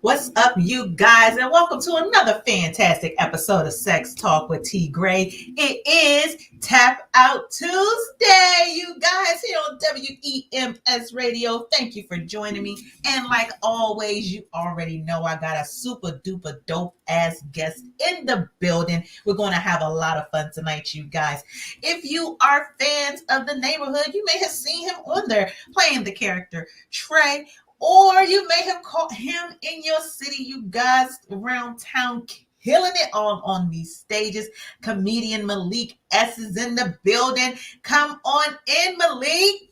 What's up, you guys, and welcome to another fantastic episode of Sex Talk with T. Gray. It is Tap Out Tuesday, you guys, here on WEMS Radio. Thank you for joining me. And like always, you already know I got a super duper dope ass guest in the building. We're going to have a lot of fun tonight, you guys. If you are fans of The Neighborhood, you may have seen him on there playing the character Trey. Or you may have caught him in your city, you guys around town, killing it on these stages. Comedian Malik S is in the building. Come on in, Malik.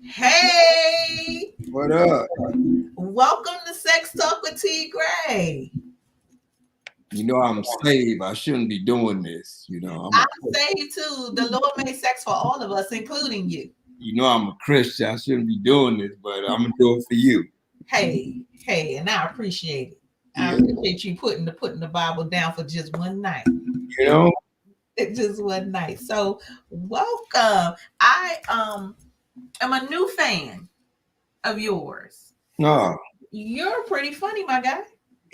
Hey. What up? Welcome to Sex Talk with T. Gray. You know I'm saved. I shouldn't be doing this. You know I'm saved too. The Lord made sex for all of us, including you. You know I'm a Christian. I shouldn't be doing this, but I'm gonna do it for you. Hey, and I appreciate it. I appreciate you putting the Bible down for just one night. You know, just one night. So welcome. I am a new fan of yours. No, you're pretty funny, my guy.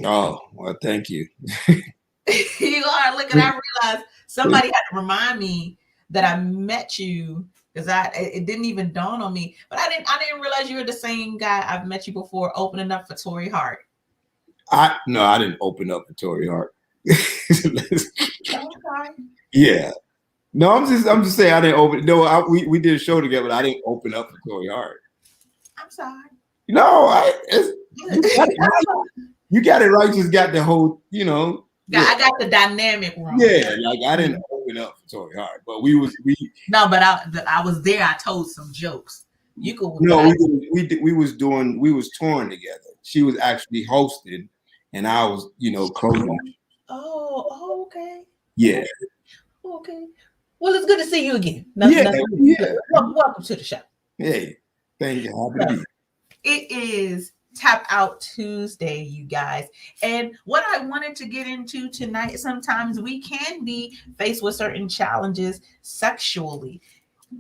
Oh, well, thank you. You are. Look, and I realized somebody had to remind me that I met you. Because it didn't even dawn on me, but I didn't realize you were the same guy I've met you before, opening up for Tory Hart. I didn't open up for Tory Hart. Okay. Yeah, no, I'm just saying I didn't open. No, we did a show together, but I didn't open up for Tory Hart. I'm sorry. No, you got it right. Just got the whole, Yeah, I got the dynamic wrong. Yeah, like I didn't open up for Tory Hart, but we. No, but I was there. I told some jokes. You could. No, we was touring together. She was actually hosting, and I was, closing. Oh, okay. Yeah. Okay. Well, it's good to see you again. Yeah. Welcome to the show. Hey, thank you. Happy to be. It is Tap Out Tuesday, you guys. And what I wanted to get into tonight, sometimes we can be faced with certain challenges sexually.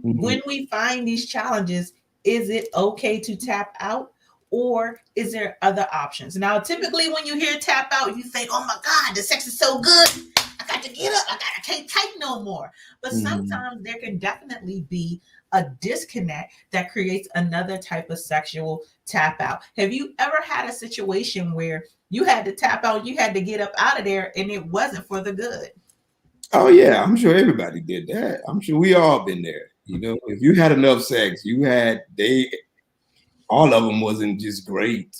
Mm-hmm. When we find these challenges, is it okay to tap out, or is there other options? Now, typically when you hear tap out, you think, oh my God, the sex is so good. I got to get up. I can't take no more. But sometimes there can definitely be a disconnect that creates another type of sexual tap out. Have you ever had a situation where you had to tap out, you had to get up out of there, and it wasn't for the good? Oh yeah, I'm sure everybody did that. I'm sure we all been there. If you had enough sex, all of them wasn't just great.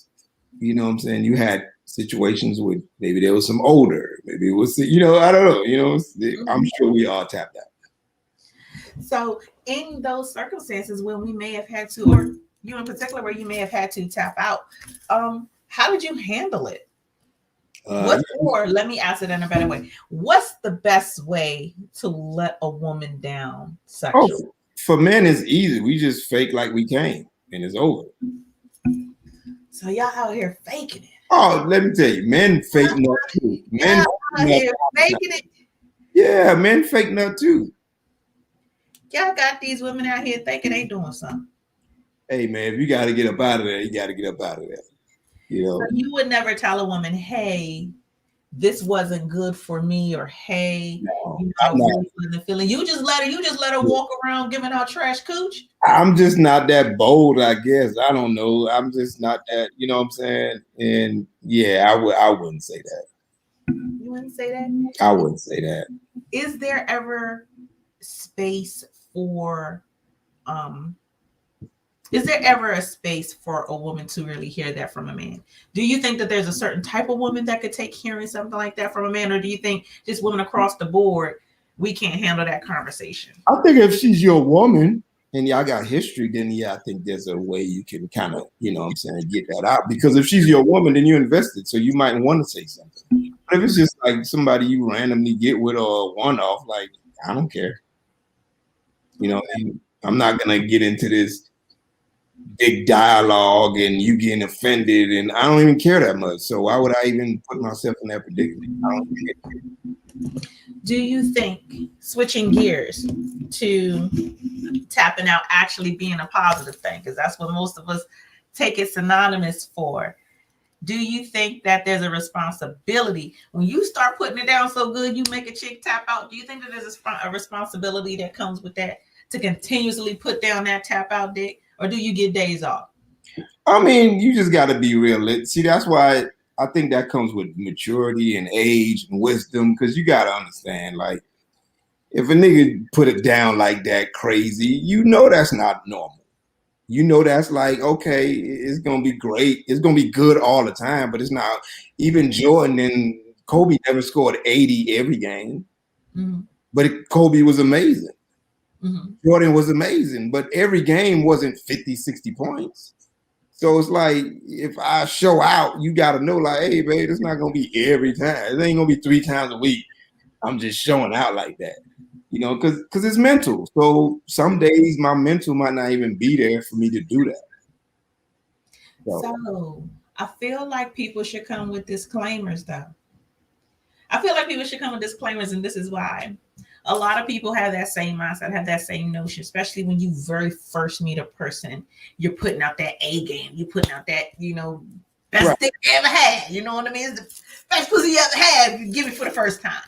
You know what I'm saying? You had situations with maybe there was some older, maybe it was, I don't know. I'm sure we all tapped out. So in those circumstances when we may have had to, or you in particular, where you may have had to tap out, how did you handle it? Let me ask it in a better way. What's the best way to let a woman down sexually? Oh, for men, it's easy. We just fake like we came, and it's over. So y'all out here faking it. Oh, let me tell you, men fake nut too. Men out here faking it. Yeah, men fake nut too. Y'all got these women out here thinking they doing something. Hey man, if you got to get up out of there, you got to get up out of there. So you would never tell a woman, hey, this wasn't good for me, or hey, I really wasn't feeling. You just let her walk around giving out trash cooch. I'm just not that bold, I guess. I don't know. I'm just not that, you know what I'm saying? And yeah, I wouldn't say that. You wouldn't say that? I wouldn't say that. Is there ever space for is there ever a space for a woman to really hear that from a man? Do you think that there's a certain type of woman that could take hearing something like that from a man? Or do you think just women across the board, we can't handle that conversation? I think if she's your woman and y'all got history, then I think there's a way you can kind of, get that out. Because if she's your woman, then you invested. So you might want to say something. But if it's just like somebody you randomly get with or one-off, like, I don't care. I'm not going to get into this big dialogue and you getting offended, and I don't even care that much. So why would I even put myself in that predicament? I don't care. Do you think switching gears to tapping out actually being a positive thing? Because that's what most of us take it synonymous for. Do you think that there's a responsibility when you start putting it down so good you make a chick tap out? Do you think that there's a responsibility that comes with that to continuously put down that tap out dick, or do you get days off? I mean, you just got to be real. See, that's why I think that comes with maturity and age and wisdom, because you got to understand, like, if a nigga put it down like that crazy, you know that's not normal. You know that's like, okay, it's going to be great. It's going to be good all the time, but it's not. Even Jordan and Kobe never scored 80 every game, but Kobe was amazing. Jordan was amazing, but every game wasn't 50, 60 points. So it's like, if I show out, you got to know, like, hey, babe, it's not going to be every time. It ain't going to be 3 times a week. I'm just showing out like that, you know, because it's mental. So some days my mental might not even be there for me to do that. So I feel like people should come with disclaimers, though. I feel like people should come with disclaimers, and this is why. A lot of people have that same mindset, have that same notion, especially when you very first meet a person. You're putting out that A game. You're putting out that, you know, best thing you ever had. You know what I mean? It's the best pussy you ever had. You give it for the first time.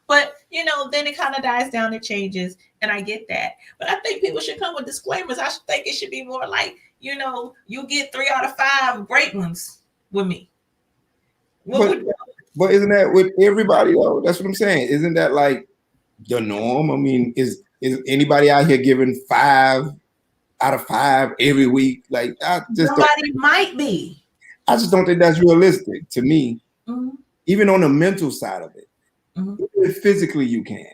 But, you know, then it kind of dies down. It changes. And I get that. But I think people should come with disclaimers. I think it should be more like, you know, you get 3 out of 5 great ones with me. But isn't that with everybody, though? That's what I'm saying. Isn't that like the norm? I mean, is anybody out here giving 5 out of 5 every week? Like, somebody might be. I just don't think that's realistic to me. Even on the mental side of it. Physically, you can.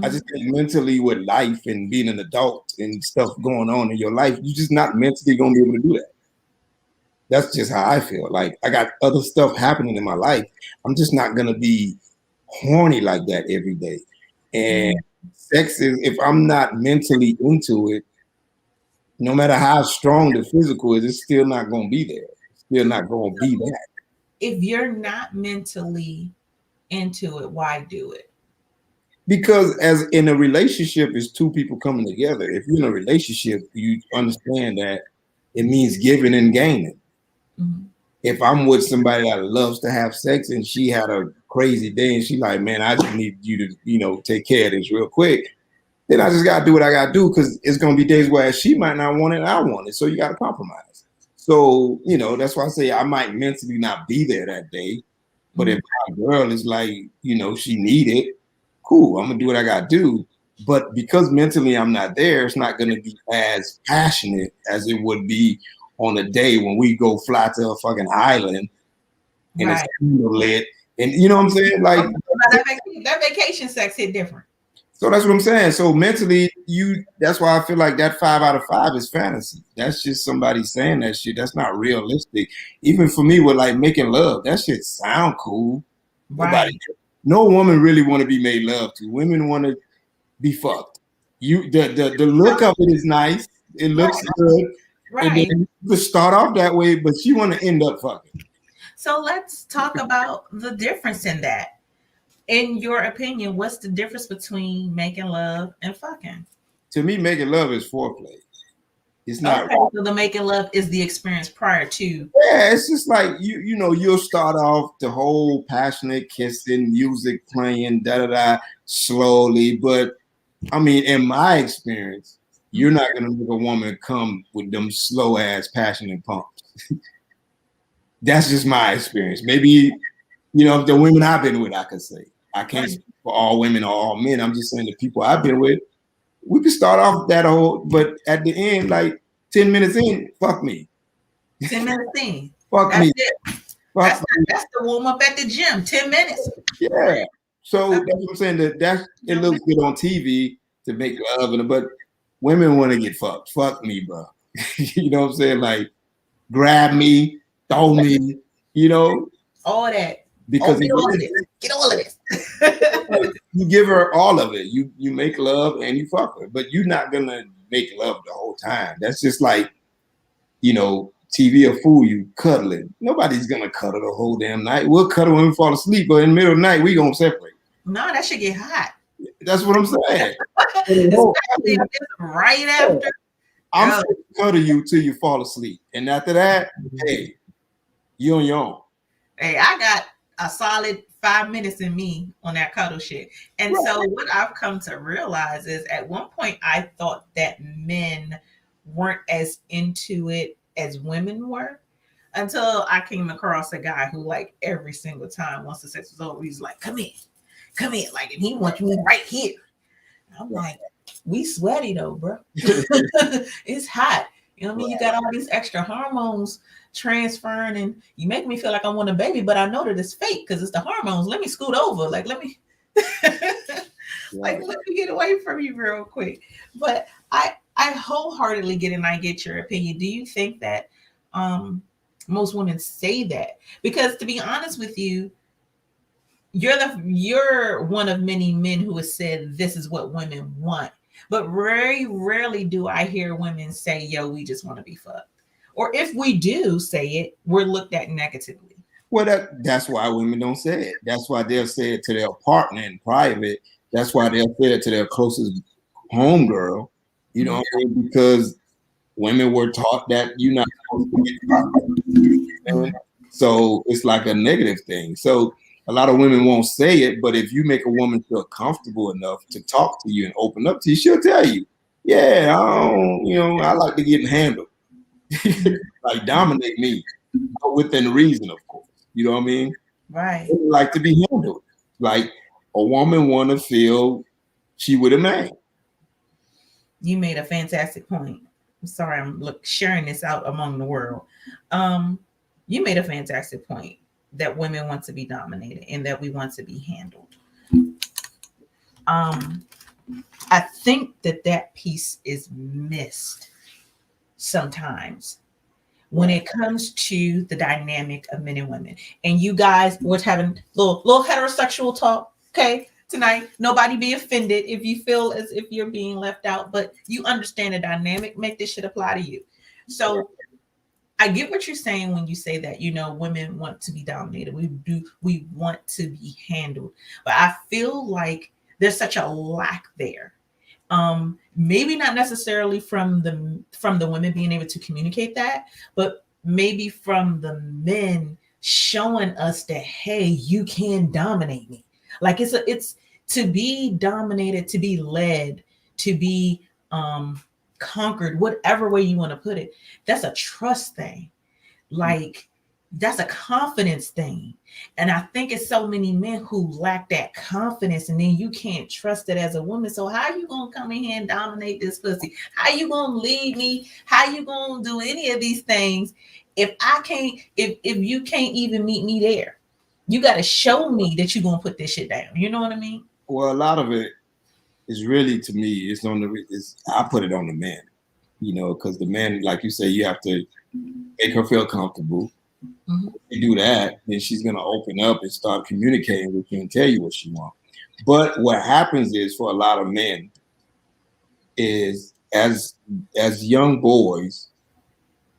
I just think mentally, with life and being an adult and stuff going on in your life, you're just not mentally going to be able to do that. That's just how I feel. Like, I got other stuff happening in my life. I'm just not going to be horny like that every day. And sex is, if I'm not mentally into it, no matter how strong the physical is, it's still not going to be there. It's still not going to be that. If you're not mentally into it, why do it? Because as in a relationship, is 2 people coming together. If you're in a relationship, you understand that it means giving and gaining. If I'm with somebody that loves to have sex and she had a crazy day and she like, man, I just need you to, you know, take care of this real quick, then I just got to do what I got to do, because it's going to be days where she might not want it and I want it. So you got to compromise. So, you know, that's why I say I might mentally not be there that day. But if my girl is like, you know, she need it, cool, I'm going to do what I got to do. But because mentally I'm not there, it's not going to be as passionate as it would be on a day when we go fly to a fucking island and it's lit. And you know what I'm saying? Like, that vacation sex hit different. So that's what I'm saying. So mentally, that's why I feel like that 5 out of 5 is fantasy. That's just somebody saying that shit. That's not realistic. Even for me with like making love, that shit sound cool. No woman really want to be made love to. Women want to be fucked. The look of it is nice. It looks good. And then you could start off that way, but you want to end up fucking. So let's talk about the difference in that. In your opinion, what's the difference between making love and fucking? To me, making love is foreplay. It's not. Okay, so the making love is the experience prior to. Yeah, it's just like you know, you'll start off the whole passionate kissing, music playing, slowly. But I mean, in my experience, you're not gonna make a woman come with them slow ass passionate pumps. That's just my experience. Maybe, you know, the women I've been with, I could say. I can't speak for all women or all men. I'm just saying the people I've been with, we could start off that whole, but at the end, like 10 minutes in, fuck me. 10 minutes in. Fuck that's me. It. That's the warm up at the gym. 10 minutes. Yeah. So that's what I'm saying. It looks good on TV to make love, but women want to get fucked. Fuck me, bro. You know what I'm saying? Like, grab me, throw me, you know? All that. Because get all of this. You give her all of it. You make love and you fuck her, but you're not gonna make love the whole time. That's just like, you know, TV will fool you cuddling. Nobody's gonna cuddle the whole damn night. We'll cuddle when we fall asleep, but in the middle of the night we gonna separate. No, that should get hot. That's what I'm saying. Especially right after I'm supposed to cuddle you till you fall asleep. And after that, hey, you on your own. Hey, I got a solid 5 minutes in me on that cuddle shit. And Right. so what I've come to realize is at one point I thought that men weren't as into it as women were until I came across a guy who like every single time once the sex was over, he's like, come here, like, and he wants me right here. I'm like, we sweaty though, bro. It's hot. You know what I mean? You got all these extra hormones transferring, and you make me feel like I want a baby, but I know that it's fake because it's the hormones. Let me scoot over. Like, let me like let me get away from you real quick. But I wholeheartedly get it and I get your opinion. Do you think that most women say that? Because to be honest with you, you're one of many men who has said this is what women want. But very rarely do I hear women say, yo, we just want to be fucked. Or if we do say it, we're looked at negatively. Well, that's why women don't say it. That's why they'll say it to their partner in private. That's why they'll say it to their closest homegirl. You know what I mean? Because women were taught that you're not supposed to get fucked. So it's like a negative thing. So a lot of women won't say it, but if you make a woman feel comfortable enough to talk to you and open up to you, she'll tell you, yeah, I like to get handled. Like dominate me, but within reason, of course. You know what I mean? Right. Women like to be handled. Like a woman want to feel she with a man. You made a fantastic point. I'm sorry, I'm sharing this out among the world. You made a fantastic point that women want to be dominated and that we want to be handled. I think that piece is missed sometimes when it comes to the dynamic of men and women. And you guys, we're having little heterosexual talk, okay, tonight. Nobody be offended if you feel as if you're being left out, but you understand the dynamic. Make this shit apply to you. So I get what you're saying when you say that, women want to be dominated. We want to be handled. But I feel like there's such a lack there. Maybe not necessarily from the women being able to communicate that, but maybe from the men showing us that, hey, you can dominate me. Like it's to be dominated, to be led, to be conquered, whatever way you want to put it. That's a trust thing. Like that's a confidence thing. And I think it's so many men who lack that confidence, and then you can't trust it as a woman. So how you gonna come in here and dominate this pussy? How you gonna lead me? How you gonna do any of these things if I can't, if you can't even meet me there? You got to show me that you're gonna put this shit down. You know what I mean? Well, a lot of it is really, to me, I put it on the man, because the man, like you say, you have to make her feel comfortable. Mm-hmm. If you do that, then she's gonna open up and start communicating with you and tell you what she wants. But what happens is, for a lot of men, is as young boys,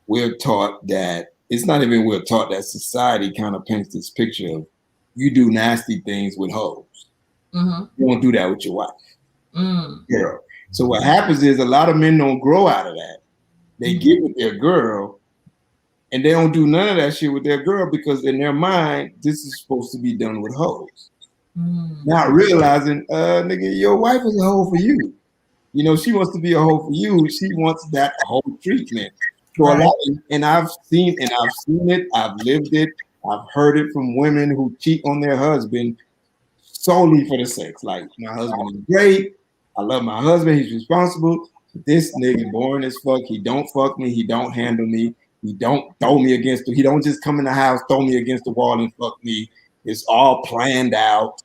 we're taught that it's not even we're taught that society kind of paints this picture of you do nasty things with hoes. Mm-hmm. You won't do that with your wife. Yeah. So what happens is a lot of men don't grow out of that. They get with their girl, and they don't do none of that shit with their girl because in their mind, this is supposed to be done with hoes. Not realizing, nigga, your wife is a hoe for you. She wants to be a hoe for you. She wants that hoe treatment. So a lot, and I've seen it, I've lived it, I've heard it from women who cheat on their husband solely for the sex. Like, my husband is great. I love my husband. He's responsible. This nigga boring as fuck. He don't fuck me. He don't handle me. He don't throw me against he don't just come in the house, throw me against the wall and fuck me. It's all planned out.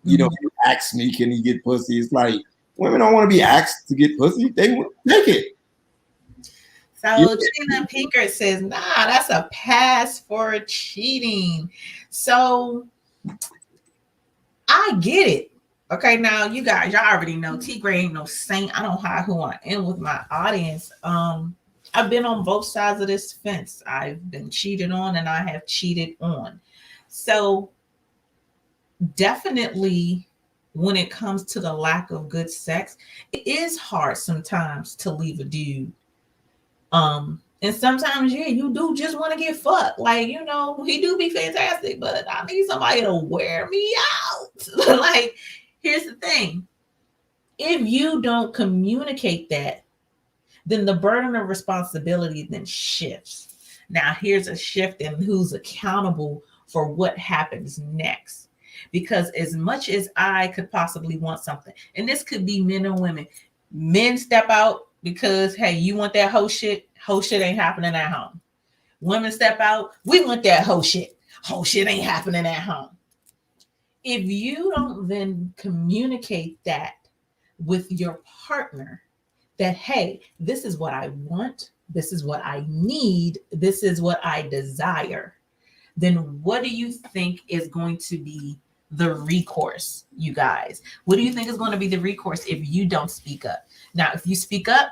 He ask me, can he get pussy? It's like, women don't want to be asked to get pussy. They want to take it. So Gina Pinkert says, nah, that's a pass for cheating. So I get it. Okay, now you guys, y'all already know T Gray ain't no saint. I don't hide who I am with my audience. I've been on both sides of this fence. I've been cheated on and I have cheated on. So definitely when it comes to the lack of good sex, it is hard sometimes to leave a dude And sometimes, yeah, you do just want to get fucked. Like, you know, he do be fantastic, but I need somebody to wear me out. Like, here's the thing. If you don't communicate that, then the burden of responsibility then shifts. Now, here's a shift in who's accountable for what happens next. Because as much as I could possibly want something, and this could be men and women, men step out because, hey, you want that whole shit ain't happening at home. Women step out, we want that whole shit ain't happening at home. If you don't then communicate that with your partner, that, hey, this is what I want, this is what I need, this is what I desire, then what do you think is going to be the recourse, you guys? What do you think is going to be the recourse if you don't speak up? Now, if you speak up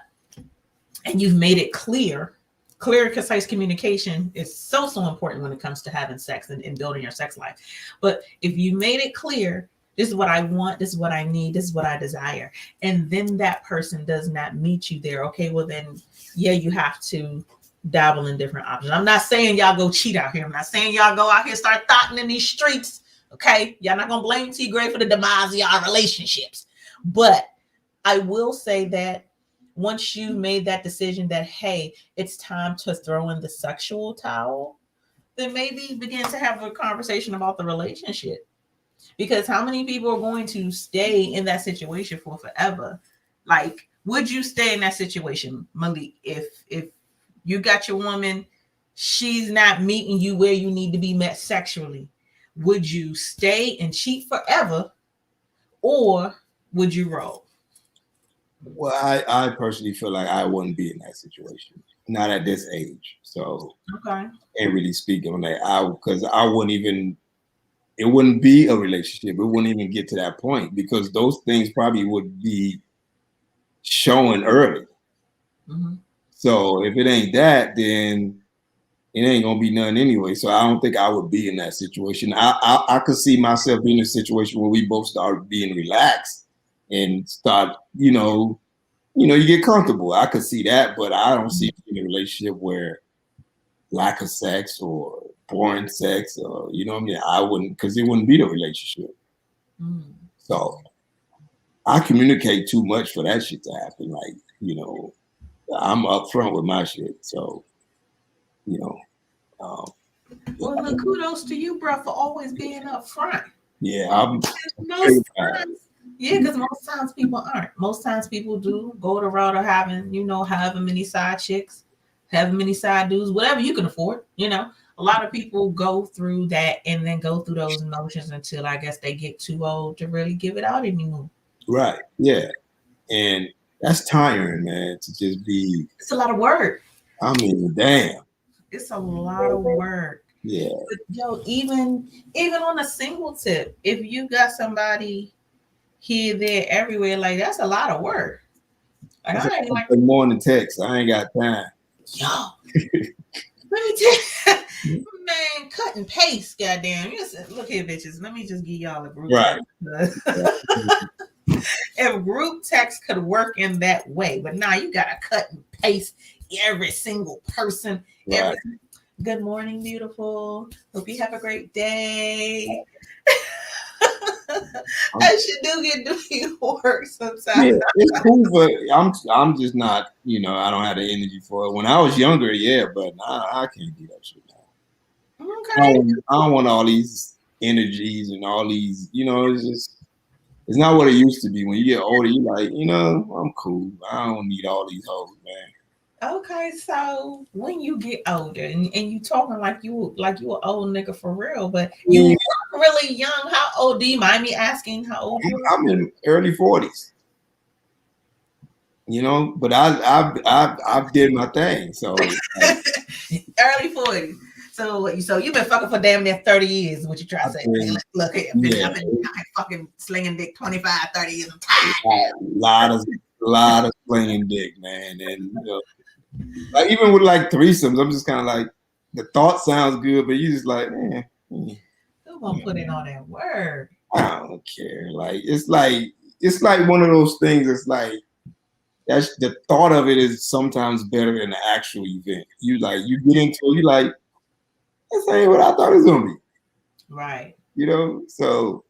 and you've made it clear, concise communication is so important when it comes to having sex and building your sex life. But if you made it clear, this is what I want, this is what I need, this is what I desire, and then that person does not meet you there, okay, well then, yeah, you have to dabble in different options. I'm not saying y'all go cheat out here. I'm not saying y'all go out here start thotting in these streets, okay? Y'all not gonna blame T. Gray for the demise of y'all relationships. But I will say that once you've made that decision that, hey, it's time to throw in the sexual towel, then maybe begin to have a conversation about the relationship. Because how many people are going to stay in that situation for forever? Like, would you stay in that situation, Malik, if you got your woman, she's not meeting you where you need to be met sexually? Would you stay and cheat forever, or would you roll? Well, I personally feel like I wouldn't be in that situation, not at this age. So okay, can't really speak on that. Because I wouldn't even. It wouldn't be a relationship. It wouldn't even get to that point because those things probably would be showing early. Mm-hmm. So if it ain't that, then it ain't gonna be none anyway. So I don't think I would be in that situation. I could see myself being in a situation where we both start being relaxed and start, you get comfortable. I could see that, but I don't see in a relationship where lack of sex or boring sex, or what I mean. I wouldn't, because it wouldn't be the relationship. So I communicate too much for that shit to happen. Like, I'm upfront with my shit. So, well, look, kudos to you, bro, for always being upfront. Yeah, because most times people aren't. Most times people do go the route of having, however many side chicks, however many side dudes, whatever you can afford. A lot of people go through that and then go through those emotions until I guess they get too old to really give it out anymore. Right. Yeah. And that's tiring, man, to just be. It's a lot of work. I mean, damn. It's a lot of work. Yeah. But, yo, even on a single tip, if you got somebody here, there, everywhere, like that's a lot of work. Like, I ain't like more than text. I ain't got time. Yo, let me tell you, man, cut and paste, goddamn. Look here, bitches. Let me just give y'all a group text. If group text could work in that way, but now you gotta cut and paste every single person. Right. Good morning, beautiful. Hope you have a great day. I should do get work sometimes. Yeah, it's cool, but I'm just not, I don't have the energy for it. When I was younger, yeah, but I can't do that shit now. Okay. I don't want all these energies and all these, it's not what it used to be. When you get older, you're like, I'm cool. I don't need all these hoes, man. Okay, so when you get older and you talking like you an old nigga for real, but you look really young. How old? Do you mind me asking how old you are? I'm in early 40s. But I did my thing. So early 40s. So you've been fucking for damn near 30 years. What you try to say? Look here, I've been fucking slinging dick 25, 30 years. I'm tired. A lot of slinging dick, man, and like even with like threesomes, I'm just kind of like, the thought sounds good, but you just like, who gonna put in all that work? I don't care. Like it's like one of those things. It's like that's the thought of it is sometimes better than the actual event. You get into it, you like, this ain't what I thought it was gonna be. Right. So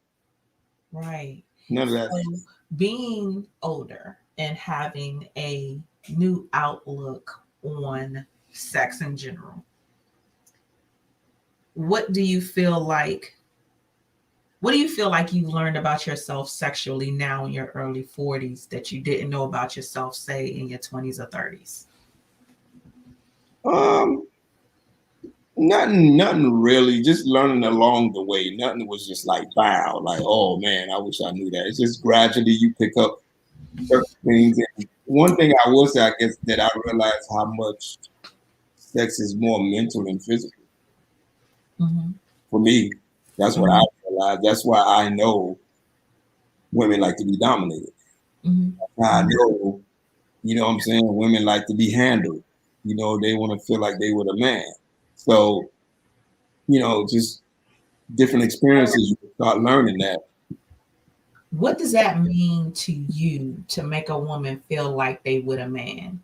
Right. none of that. So being older and having a new outlook on sex in general, what do you feel like you've learned about yourself sexually now in your early 40s that you didn't know about yourself, say, in your 20s or 30s? Nothing really. Just learning along the way. Nothing was just like, wow, like, oh man, I wish I knew that. It's just gradually you pick up certain things. And one thing I will say, I guess, that I realized how much sex is more mental than physical. Mm-hmm. For me, that's what I realized. That's why I know women like to be dominated. Mm-hmm. I know, what I'm saying, women like to be handled. They want to feel like they were the man. So, just different experiences, you start learning that. What does that mean to you to make a woman feel like they would a man?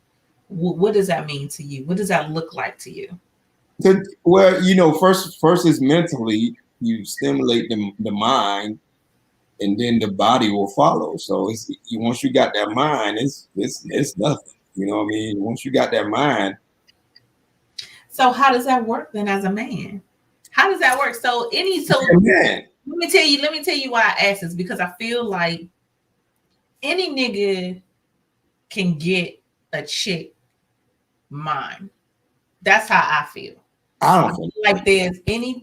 What does that mean to you? What does that look like to you? Well, first is mentally, you stimulate the mind, and then the body will follow. So once you got that mind, it's nothing. You know what I mean? Once you got that mind. So how does that work then as a man? How does that work? So Man. Let me tell you why I ask this, because I feel like any nigga can get a chick mind. That's how I feel. I don't think like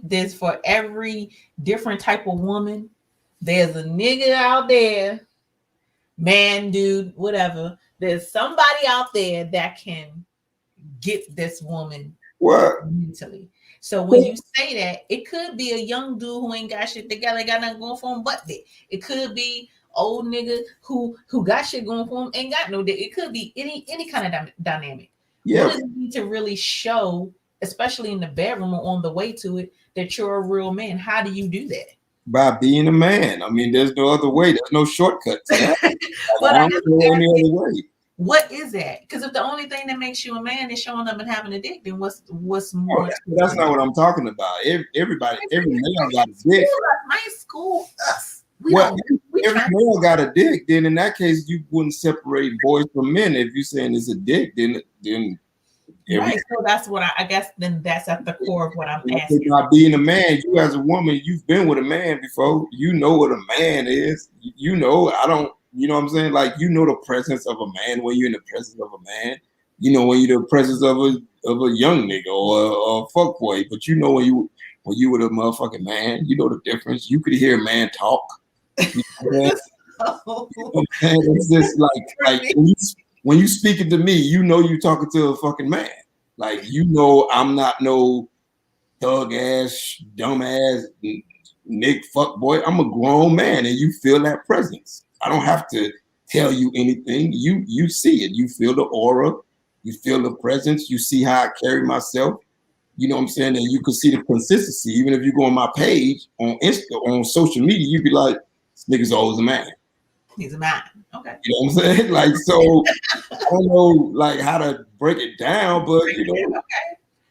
there's for every different type of woman, there's a nigga out there, man, dude, whatever. There's somebody out there that can get this woman mentally. So when you say that, it could be a young dude who ain't got shit together, got nothing going for him but dick. It could be old nigga who got shit going for him, ain't got no dick. It could be any kind of dynamic. Yeah. What does it need to really show, especially in the bedroom or on the way to it, that you're a real man? How do you do that? By being a man. I mean, there's no other way. There's no shortcut to that. But I don't know any other way. What is that? Because if the only thing that makes you a man is showing up and having a dick, then what's more? That's not what I'm talking about. Every male got a dick. My school us. Every male got a dick. Then in that case, you wouldn't separate boys from men. If you're saying it's a dick, then right. So that's what I guess. Then that's at the core of what I'm asking. By being a man, you as a woman, you've been with a man before. You know what a man is. I don't. You know what I'm saying? Like, the presence of a man when you're in the presence of a man. When you're in the presence of a young nigga or a fuck boy. But when you with a motherfucking man, you know the difference. You could hear a man talk. It's just like when you speaking to me, you talking to a fucking man. Like, I'm not no thug ass, dumb ass, Nick fuck boy. I'm a grown man, and you feel that presence. I don't have to tell you anything. You see it. You feel the aura. You feel the presence. You see how I carry myself. You know what I'm saying? And you can see the consistency. Even if you go on my page on on social media, you'd be like, this nigga's always a man. He's a man. Okay. You know what I'm saying? Like, so I don't know like how to break it down, but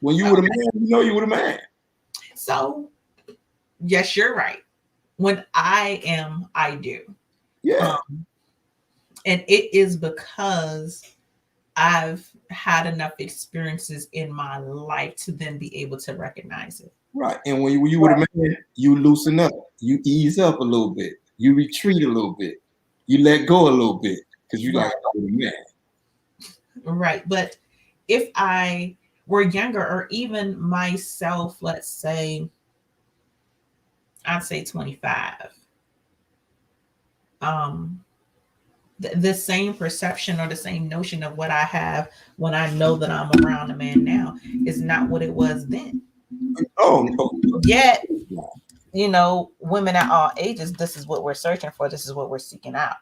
when you with a man, you with a man. So yes, you're right. When I am, I do. Yeah. And it is because I've had enough experiences in my life to then be able to recognize it. Right. And when you with a man, you loosen up. You ease up a little bit. You retreat a little bit. You let go a little bit because you like a man. Right. But if I were younger, or even myself, let's say, I'd say 25. The same perception or the same notion of what I have when I know that I'm around a man now is not what it was then. Oh, no. Yet, women at all ages, this is what we're searching for. This is what we're seeking out.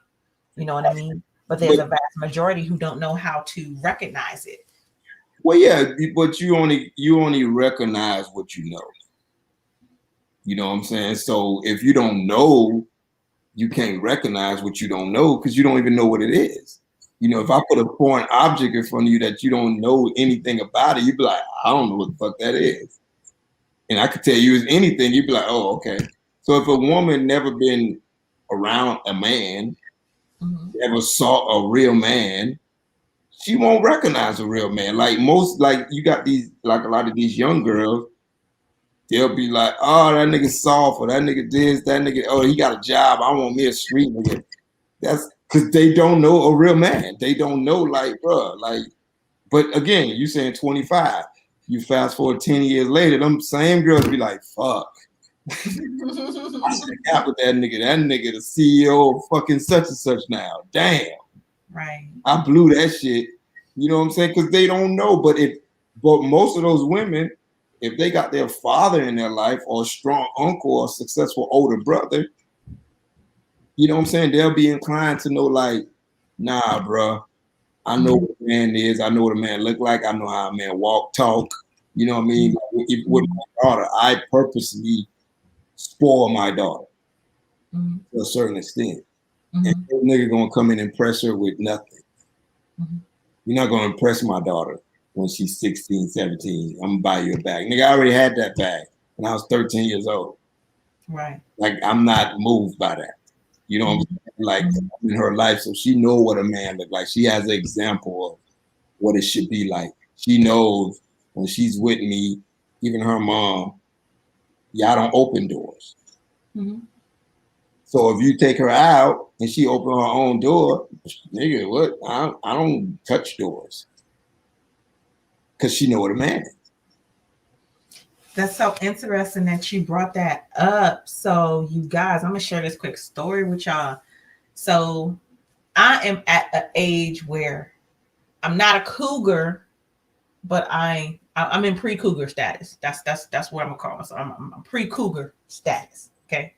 You know what I mean? But there's a vast majority who don't know how to recognize it. Well, yeah, but you only recognize what you know. You know what I'm saying? So if you don't know, you can't recognize what you don't know because you don't even know what it is. You know, if I put a foreign object in front of you that you don't know anything about it, you'd be like, I don't know what the fuck that is. And I could tell you it's anything, you'd be like, oh, okay. So if a woman never been around a man, never saw a real man, she won't recognize a real man. Like you got these, like a lot of these young girls, they'll be like, oh, that nigga soft, or that nigga this, that nigga, oh, he got a job, I want me a street nigga. That's because they don't know a real man. They don't know, like, bro, like, but again, you saying 25, you fast forward 10 years later, them same girls be like, fuck. I should have got with that nigga. That nigga the CEO of fucking such and such now. Damn. Right. I blew that shit. You know what I'm saying? Because they don't know. But most of those women, if they got their father in their life or a strong uncle or a successful older brother, you know what I'm saying? They'll be inclined to know, like, nah, bro. I know what a man is. I know what a man look like. I know how a man walk, talk. You know what I mean? With my daughter, I purposely spoil my daughter to a certain extent. And that nigga gonna come in and impress her with nothing. You're not gonna impress my daughter when she's 16, 17. I'm gonna buy you a bag. Nigga, I already had that bag when I was 13 years old. Right. Like, I'm not moved by that. You know what I'm saying? Like, in her life, so she know what a man look like. She has an example of what it should be like. She knows when she's with me, even her mom, y'all don't open doors. So if you take her out and she open her own door, nigga, what? I don't touch doors. Because she know what a man is. That's so interesting that you brought that up. So you guys, I'm going to share this quick story with y'all. So I am at an age where I'm not a cougar, but I'm in pre-cougar status. That's what I'm gonna call myself. I'm pre-cougar status. Okay.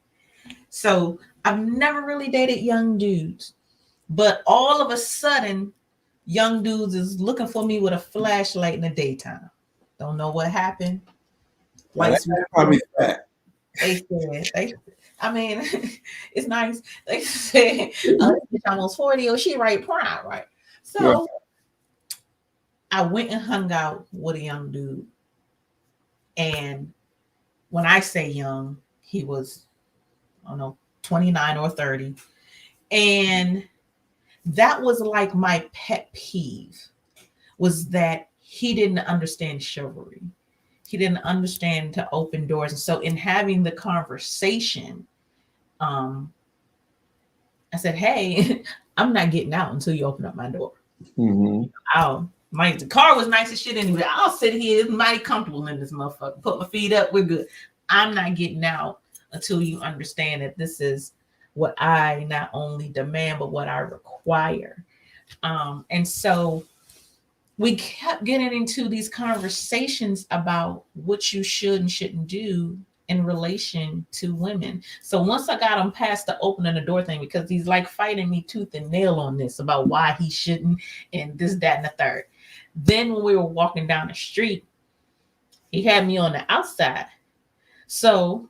So I've never really dated young dudes, but all of a sudden, young dudes is looking for me with a flashlight in the daytime. Don't know what happened. That's probably fat. They said, I mean, it's nice. They said, she's almost 40, or she right prime, right? So I went and hung out with a young dude. And when I say young, he was, I don't know, 29 or 30. And that was like my pet peeve, was that he didn't understand chivalry. He didn't understand to open doors. And so in having the conversation, I said, hey, I'm not getting out until you open up my door. The car was nice as shit anyway. I'll sit here. It's mighty comfortable in this motherfucker. Put my feet up. We're good. I'm not getting out until you understand that this is what I not only demand, but what I require. And so we kept getting into these conversations about what you should and shouldn't do in relation to women. So once I got him past the opening the door thing, because he's like fighting me tooth and nail on this about why he shouldn't and this, that, and the third. Then when we were walking down the street, he had me on the outside. So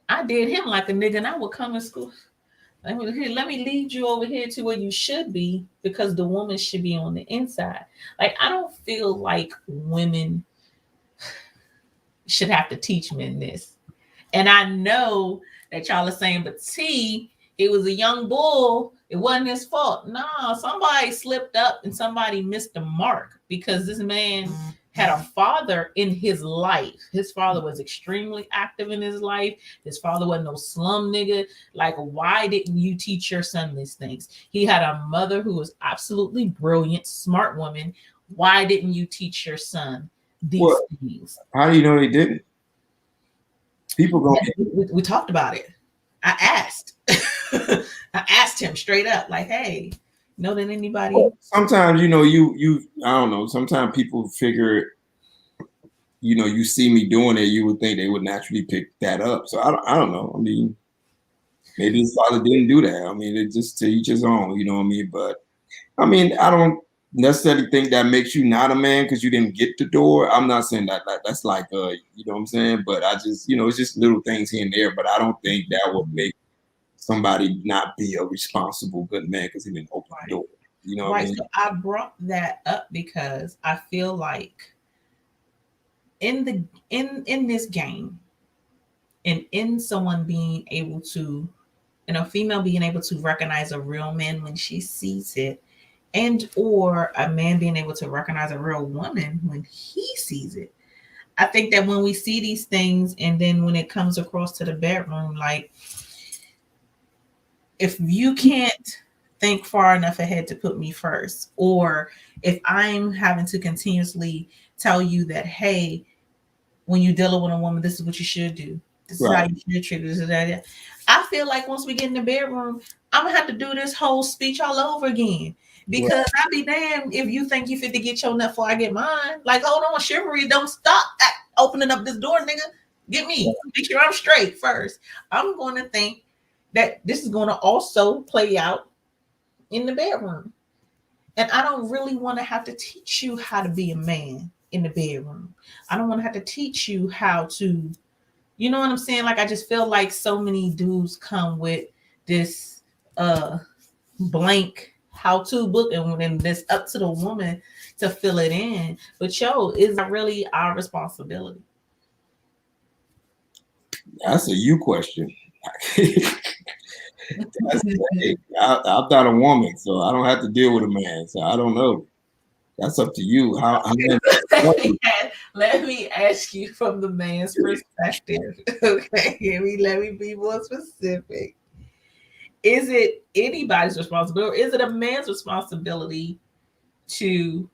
I did him like a nigga, and I would come to school. Let me lead you over here to where you should be, because the woman should be on the inside. Like, I don't feel like women should have to teach men this. And I know that y'all are saying, but T, it was a young bull. It wasn't his fault. No, somebody slipped up and somebody missed the mark, because this man had a father in his life. His father was extremely active in his life. His father wasn't no slum nigga. Like, why didn't you teach your son these things? He had a mother who was absolutely brilliant, smart woman. Why didn't you teach your son these things? How do you know they didn't? People go. We talked about it. I asked. I asked him straight up, like, hey, know that anybody? Well, sometimes, you know, I don't know. Sometimes people figure, you know, you see me doing it, you would think they would naturally pick that up. So I don't know. I mean, maybe his father didn't do that. I mean, it just to each his own, you know what I mean? But I mean, I don't necessarily think that makes you not a man because you didn't get the door. I'm not saying that that's like, you know what I'm saying? But I just, you know, it's just little things here and there. But I don't think that would make somebody not be a responsible good man because he didn't open the door. You know what I Right. mean? So I brought that up because I feel like in the in this game and in someone being able to, female being able to recognize a real man when she sees it, and or a man being able to recognize a real woman when he sees it. I think that when we see these things and then when it comes across to the bedroom, like if you can't think far enough ahead to put me first, or if I'm having to continuously tell you that, hey, when you're dealing with a woman, this is what you should do. This is how Right. you should treat her. This is that. I feel like once we get in the bedroom, I'm gonna have to do this whole speech all over again. Right. Because I'd be damned if you think you fit to get your nut before I get mine. Like, hold on, chivalry don't stop at opening up this door, nigga. Get me. Make sure I'm straight first. I'm going to think that this is going to also play out in the bedroom. And I don't really want to have to teach you how to be a man in the bedroom. I don't want to have to teach you how to, you know what I'm saying? Like, I just feel like so many dudes come with this blank how-to book, and then it's up to the woman to fill it in. But is that really our responsibility? That's a you question. I'm not a woman, so I don't have to deal with a man. So I don't know. That's up to you. Let me ask you from the man's perspective. Okay, let me be more specific. Is it anybody's responsibility, or is it a man's responsibility to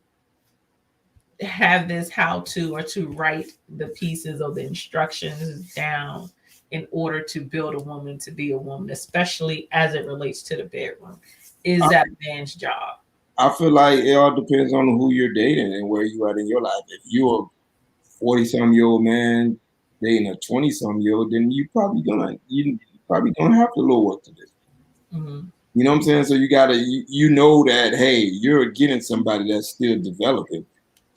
have this how to, or to write the pieces or the instructions down in order to build a woman to be a woman, especially as it relates to the bedroom? Is that a man's job? I feel like it all depends on who you're dating and where you are in your life. If you're a 40-some-year-old man dating a 20-some-year-old, then you probably gonna have a little work to do. Mm-hmm. You know what I'm saying? So you gotta you know that, hey, you're getting somebody that's still developing.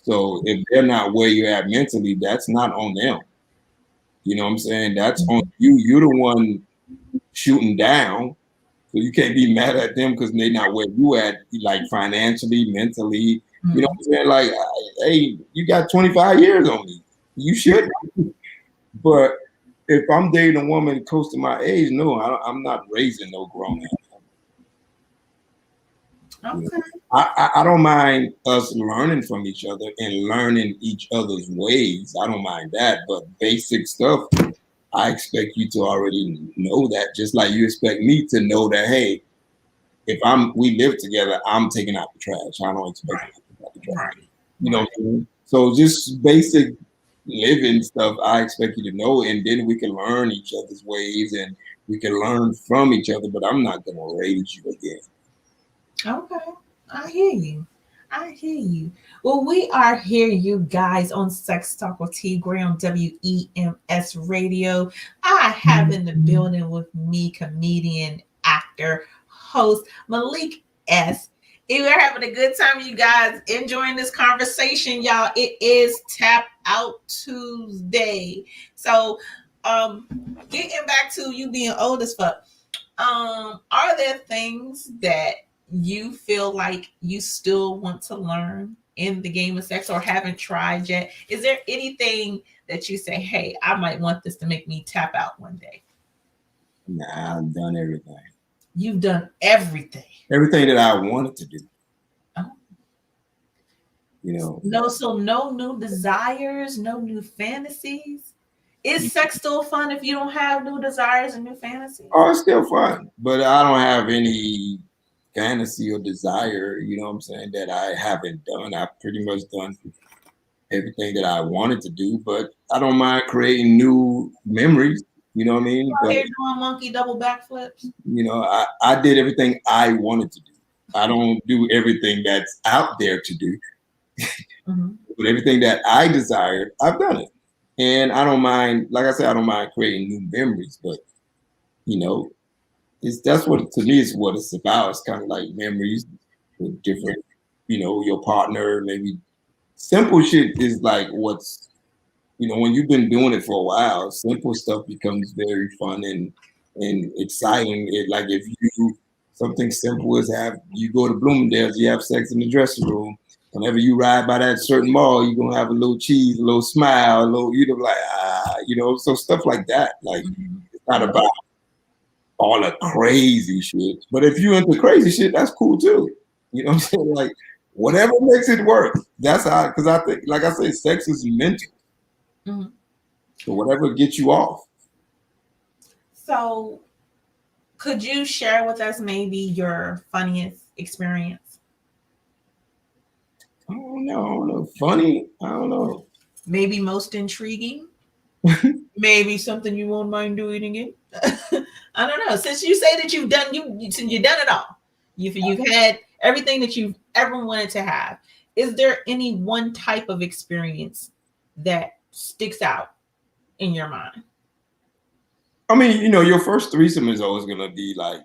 So if they're not where you're at mentally, that's not on them. You know what I'm saying? That's on you. You're the one shooting down. So you can't be mad at them because they're not where you at, like financially, mentally. You know what I'm saying? Like, hey, you got 25 years on me. You should. But if I'm dating a woman close to my age, no, I'm not raising no grown man. Okay. I don't mind us learning from each other and learning each other's ways. I don't mind that. But basic stuff, I expect you to already know that, just like you expect me to know that, hey, if we live together, I'm taking out the trash. I don't expect you to take out the trash. Right. You know what I mean? So just basic living stuff, I expect you to know, and then we can learn each other's ways and we can learn from each other, but I'm not gonna raise you again. Okay. I hear you. I hear you. Well, we are here, you guys, on Sex Talk with T Gray on WEMS Radio. I have in the building with me comedian, actor, host Malik S. We're having a good time, you guys, enjoying this conversation, y'all. It is Tap Out Tuesday. So, getting back to you being old as fuck, are there things that you feel like you still want to learn in the game of sex or haven't tried yet? Is there anything that you say, hey, I might want this to make me tap out one day? Nah, I've done everything. You've done everything. Everything that I wanted to do. Oh. You know. No, so no new desires, no new fantasies. Is sex still fun if you don't have new desires and new fantasies? Oh, it's still fun, but I don't have any fantasy or desire, you know what I'm saying, that I haven't done. I've pretty much done everything that I wanted to do, but I don't mind creating new memories, you know what I mean? But But, doing monkey double backflips. you know, I did everything I wanted to do. I don't do everything that's out there to do. Mm-hmm. But everything that I desired, I've done it. And I don't mind, like I said, I don't mind creating new memories, but, you know, that's what, to me, is what it's about. It's kind of like memories with different, you know, your partner, maybe simple shit is like what's, you know, when you've been doing it for a while, simple stuff becomes very fun and exciting. Like if you something simple as you go to Bloomingdale's, you have sex in the dressing room. Whenever you ride by that certain mall, you're gonna have a little cheese, a little smile, a little, so stuff like that. Like it's not about all the crazy shit. But if you into crazy shit, that's cool too. You know what I'm saying? Like whatever makes it work. That's how, because I think, like I said, sex is mental. Mm-hmm. So whatever gets you off. So could you share with us maybe your funniest experience? I don't know. Funny? I don't know. Maybe most intriguing? Maybe something you won't mind doing again? I don't know. Since you say that you've done it all. You've had everything that you've ever wanted to have. Is there any one type of experience that sticks out in your mind? I mean, your first threesome is always gonna be like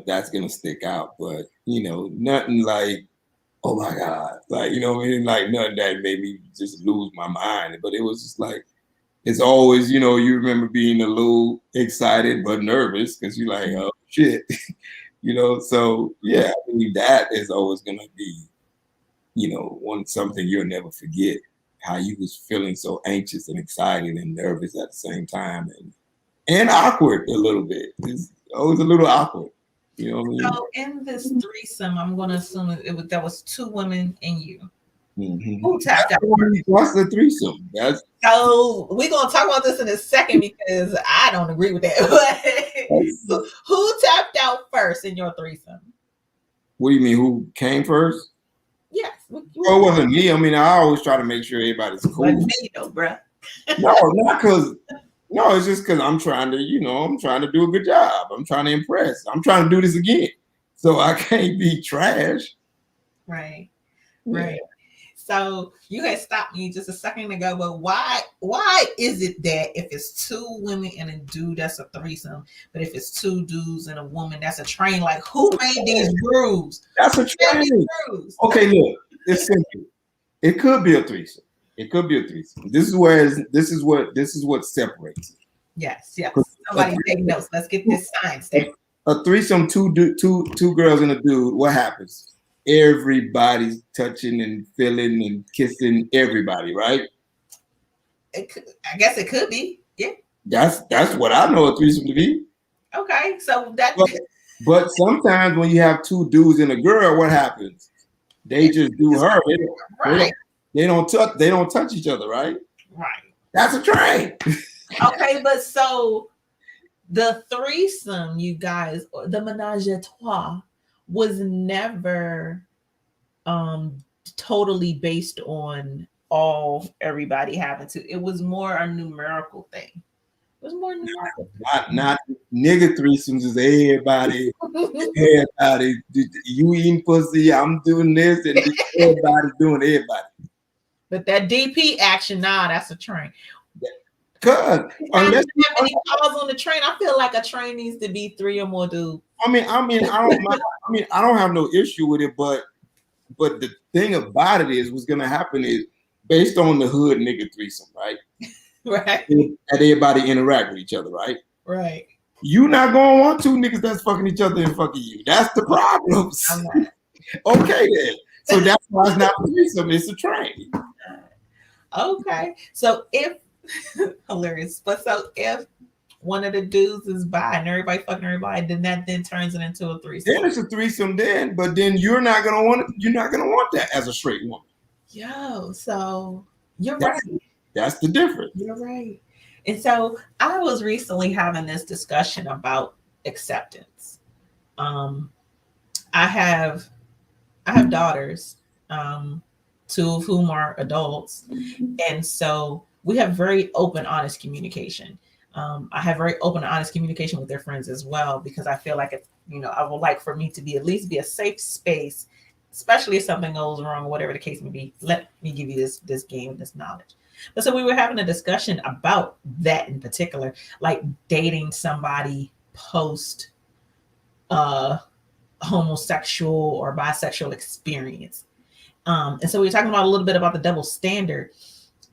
that's gonna stick out, but nothing like, oh my God, like like nothing that made me just lose my mind. But it was just like it's always, you remember being a little excited but nervous because you're like, oh shit, So yeah, I mean that is always gonna be, something you'll never forget. How you was feeling so anxious and excited and nervous at the same time, and awkward a little bit. It's always a little awkward. You know what I mean? So in this threesome, I'm going to assume there was 2 women and you. Mm-hmm. Who tapped out? What's the threesome? So we're going to talk about this in a second because I don't agree with that. Who tapped out first in your threesome? What do you mean? Who came first? Yes. Well, it wasn't me. I mean, I always try to make sure everybody's cool. Wasn't me though, bruh. No, not because. No, it's just because I'm trying to do a good job. I'm trying to impress. I'm trying to do this again. So I can't be trash. Right. Yeah. Right. So you had stopped me just a second ago, but why is it that if it's 2 women and a dude, that's a threesome, but if it's 2 dudes and a woman, that's a train? Like who made these grooves? That's a train. Okay, look, it's simple. It could be a threesome. It could be a threesome. This is what separates it. Yes. Somebody take notes. Let's get this science there. A threesome, two girls and a dude. What happens? Everybody's touching and feeling and kissing everybody, right? I guess it could be. Yeah. That's what I know a threesome to be. Okay, so that. But sometimes when you have 2 dudes and a girl, what happens? They just do her. Right. They don't touch each other, right? Right. That's a train. Okay, but so the threesome, you guys, the menage a trois, was never totally based on everybody having to. It was more a numerical thing. It was more numerical. Not nigga threesomes is everybody. Everybody, you eating pussy, I'm doing this, and everybody doing everybody. But that DP action, that's a train. Cause unless you have any calls on the train, I feel like a train needs to be 3 or more dudes. I don't have no issue with it, but the thing about it is, what's gonna happen is based on the hood nigga threesome, right? Right. And everybody interact with each other, right? Right. You not gonna want 2 niggas that's fucking each other and fucking you. That's the problem. Okay then. So that's why it's not a threesome, it's a train. Okay. So if hilarious. But so if one of the dudes is bi and everybody fucking everybody, then that turns it into a threesome. Then it's a threesome then, but then you're not gonna want that as a straight woman. Yo, so you're right. That's the difference. You're right. And so I was recently having this discussion about acceptance. I have daughters, 2 of whom are adults. And so we have very open, honest communication. I have very open, honest communication with their friends as well, because I feel like I would like for me to be at least be a safe space, especially if something goes wrong or whatever the case may be. Let me give you this game, this knowledge. But so we were having a discussion about that in particular, like dating somebody post homosexual or bisexual experience. And so we were talking about a little bit about the double standard.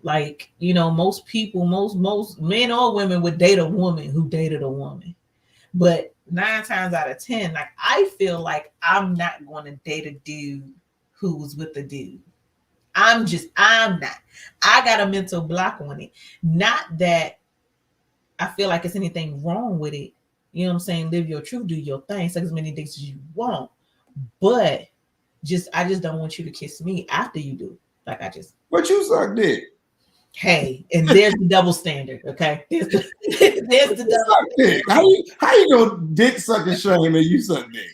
Like, most people, most men or women would date a woman who dated a woman. But 9 times out of 10, like I feel like I'm not going to date a dude who's with a dude. I'm not. I got a mental block on it. Not that I feel like it's anything wrong with it. You know what I'm saying? Live your truth, do your thing, suck as many dicks as you want. But I just don't want you to kiss me after you do. Like I just But you suck dick. Hey, and there's the double standard, okay? There's the double suck dick. How you go dick sucking shame and you suck dick?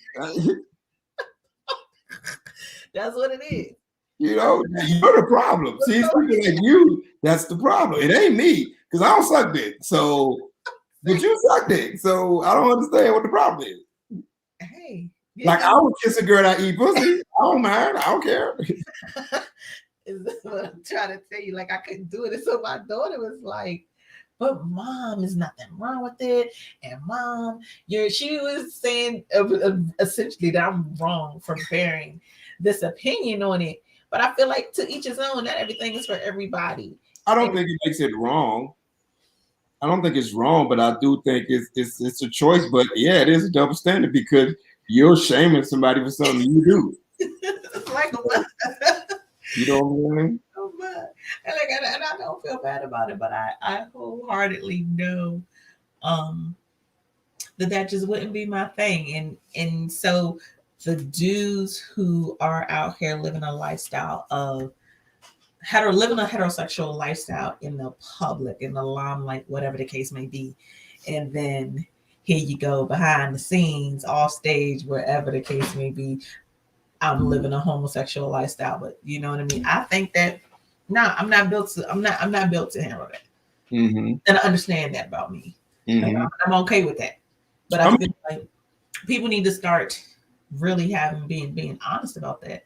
That's what it is. You know, you're the problem. See, it's people like you, that's the problem. It ain't me, because I don't suck dick. So, but you suck dick. So I don't understand what the problem is. Hey. Like, I would kiss a girl that eat pussy. I don't mind. I don't care. Is what I'm trying to tell you. Like, I couldn't do it. And so my daughter was like, but mom, there's nothing wrong with it. And mom, she was saying essentially that I'm wrong for bearing this opinion on it. But I feel like to each his own, not everything is for everybody. I don't think it makes it wrong. I don't think it's wrong, but I do think it's a choice. But yeah, it is a double standard because you're shaming somebody for something you do. It's like you know what I mean? And I don't feel bad about it, but I wholeheartedly know that just wouldn't be my thing. And so the dudes who are out here living a lifestyle of living a heterosexual lifestyle in the public, in the limelight, whatever the case may be, and then here you go behind the scenes, off stage, wherever the case may be, I'm living a homosexual lifestyle. But you know what I mean? I think that I'm not built to handle that. Mm-hmm. And I understand that about me. Mm-hmm. Like, I'm okay with that. But I feel like people need to start really being honest about that.